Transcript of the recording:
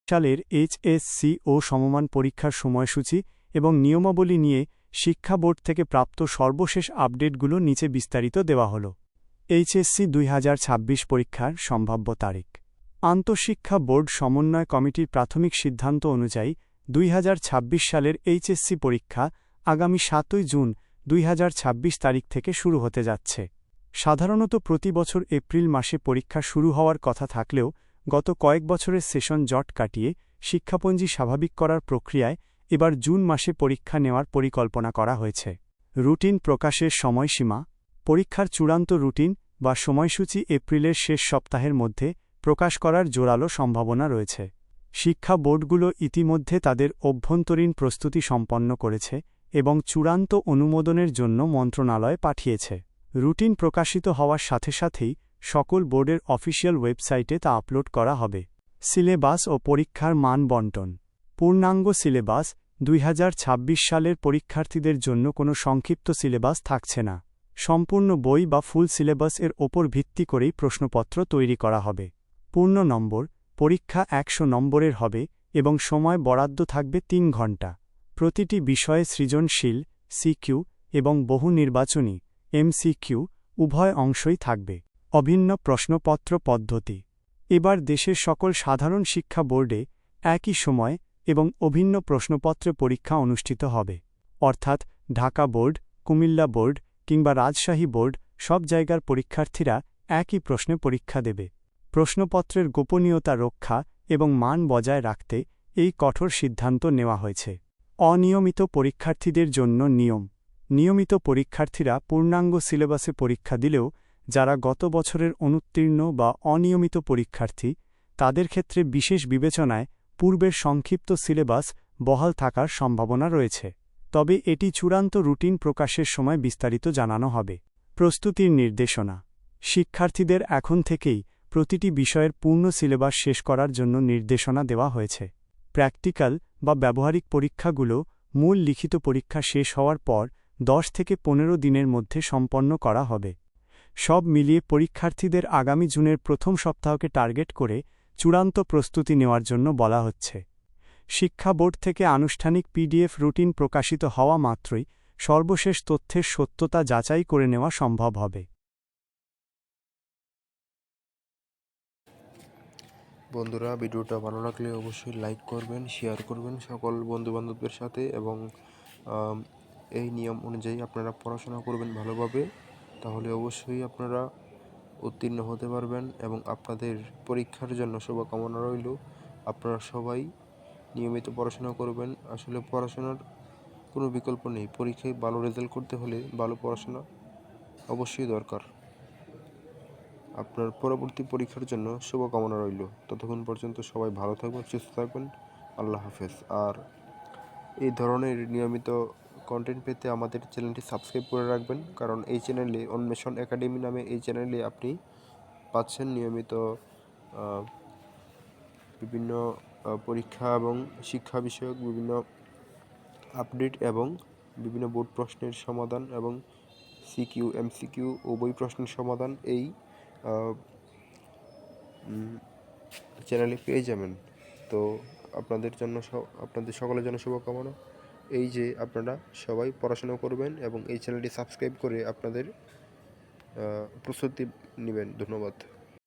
সালের এইচএসসি ও সমমান পরীক্ষার সময়সূচি এবং নিয়মাবলী নিয়ে শিক্ষা বোর্ড থেকে প্রাপ্ত সর্বশেষ আপডেটগুলো নিচে বিস্তারিত দেওয়া হল। এইচএসসি 2026 পরীক্ষার সম্ভাব্য তারিখ। আন্তঃশিক্ষা বোর্ড সমন্বয় কমিটির প্রাথমিক সিদ্ধান্ত অনুযায়ী 2026 সালের এইচএসসি পরীক্ষা আগামী 7 জুন 2026 তারিখ থেকে শুরু হতে যাচ্ছে। সাধারণত প্রতি বছর এপ্রিল মাসে পরীক্ষা শুরু হওয়ার কথা থাকলেও গত কয়েক বছরের সেশন জট কাটিয়ে শিক্ষাপঞ্জি স্বাভাবিক করার প্রক্রিয়ায় এবার জুন মাসে পরীক্ষা নেওয়ার পরিকল্পনা করা হয়েছে। রুটিন প্রকাশের সময়সীমা। পরীক্ষার চূড়ান্ত রুটিন বা সময়সূচি এপ্রিলের শেষ সপ্তাহের মধ্যে প্রকাশ করার জোরালো সম্ভাবনা রয়েছে। শিক্ষা বোর্ডগুলো ইতিমধ্যে তাদের অভ্যন্তরীণ প্রস্তুতি সম্পন্ন করেছে এবং চূড়ান্ত অনুমোদনের জন্য মন্ত্রণালয়ে পাঠিয়েছে। রুটিন প্রকাশিত হওয়ার সাথে সাথেই সকল বোর্ডের অফিসিয়াল ওয়েবসাইটে তা আপলোড করা হবে। সিলেবাস ও পরীক্ষার মান বণ্টন। পূর্ণাঙ্গ সিলেবাস। 2026 সালের পরীক্ষার্থীদের জন্য কোনো সংক্ষিপ্ত সিলেবাস থাকছে না। সম্পূর্ণ বই বা ফুল সিলেবাস এর ওপর ভিত্তি করেই প্রশ্নপত্র তৈরি করা হবে। পূর্ণ নম্বর। পরীক্ষা 100 নম্বরের হবে এবং সময় বরাদ্দ থাকবে 3 ঘণ্টা। প্রতিটি বিষয়ে সৃজনশীল সিকিউ এবং বহু নির্বাচনী এমসিকিউ উভয় অংশই থাকবে। অভিন্ন প্রশ্নপত্র পদ্ধতি। এবার দেশের সকল সাধারণ শিক্ষা বোর্ডে একই সময় এবং অভিন্ন প্রশ্নপত্র পরীক্ষা অনুষ্ঠিত হবে, অর্থাৎ ঢাকা বোর্ড, কুমিল্লা বোর্ড কিংবা রাজশাহী বোর্ড সব জায়গার পরীক্ষার্থীরা একই প্রশ্নে পরীক্ষা দেবে। প্রশ্নপত্রের গোপনীয়তা রক্ষা এবং মান বজায় রাখতে এই কঠোর সিদ্ধান্ত নেওয়া হয়েছে। অনিয়মিত পরীক্ষার্থীদের জন্য নিয়ম। নিয়মিত পরীক্ষার্থীরা পূর্ণাঙ্গ সিলেবাসে পরীক্ষা দিলেও যারা গত বছরের অনুত্তীর্ণ বা অনিয়মিত পরীক্ষার্থী তাদের ক্ষেত্রে বিশেষ বিবেচনায় পূর্বের সংক্ষিপ্ত সিলেবাস বহাল থাকার সম্ভাবনা রয়েছে, তবে এটি চূড়ান্ত রুটিন প্রকাশের সময় বিস্তারিত জানানো হবে। প্রস্তুতির নির্দেশনা। শিক্ষার্থীদের এখন থেকেই প্রতিটি বিষয়ের পূর্ণ সিলেবাস শেষ করার জন্য নির্দেশনা দেওয়া হয়েছে। প্র্যাকটিক্যাল বা ব্যবহারিক পরীক্ষাগুলো মূল লিখিত পরীক্ষা শেষ হওয়ার পর 10 থেকে 15 দিনের মধ্যে সম্পন্ন করা হবে। সব মিলিয়ে পরীক্ষার্থীদের আগামী জুনের প্রথম সপ্তাহকে টার্গেট করে চূড়ান্ত প্রস্তুতি নেওয়ার জন্য বলা হচ্ছে। শিক্ষা বোর্ড থেকে আনুষ্ঠানিক পিডিএফ রুটিন প্রকাশিত হওয়া মাত্রই সর্বশেষ তথ্যের সত্যতা যাচাই করে নেওয়া সম্ভব হবে। বন্ধুরা, ভিডিওটা ভালো লাগলে অবশ্যই লাইক করবেন, শেয়ার করবেন সকল বন্ধুবান্ধবদের সাথে এবং এই নিয়ম অনুযায়ী আপনারা পড়াশোনা করবেন ভালোভাবে, তাহলে অবশ্যই আপনারা উত্তীর্ণ হতে পারবেন এবং আপনাদের পরীক্ষার জন্য শুভকামনা রইল। আপনারা সবাই নিয়মিত পড়াশোনা করবেন। আসলে পড়াশোনার কোনো বিকল্প নেই। পরীক্ষায় ভালো রেজাল্ট করতে হলে ভালো পড়াশোনা অবশ্যই দরকার। আপনার পরবর্তী পরীক্ষার জন্য শুভকামনা রইল। ততক্ষণ পর্যন্ত সবাই ভালো থাকবেন, সুস্থ থাকবেন। আল্লাহ হাফেজ। আর এই ধরনের নিয়মিত কন্টেন্ট পেতে আমাদের চ্যানেলটি সাবস্ক্রাইব করে রাখবেন, কারণ এই চ্যানেলে অন্বেষণ একাডেমি নামে এই চ্যানেলে আপনি পাচ্ছেন নিয়মিত বিভিন্ন পরীক্ষা এবং শিক্ষা বিষয়ক বিভিন্ন আপডেট এবং বিভিন্ন বোর্ড প্রশ্নের সমাধান এবং সিকিউ এমসিকিউ ও বই প্রশ্নের সমাধান এই চ্যানেলে পেয়ে যাবেন। তো আপনাদের সকলের জন্য শুভকামনা। এই যে আপনারা সবাই পড়াশোনা করবেন এবং এই চ্যানেলটি সাবস্ক্রাইব করে আপনাদের প্রস্তুতি নেবেন। ধন্যবাদ।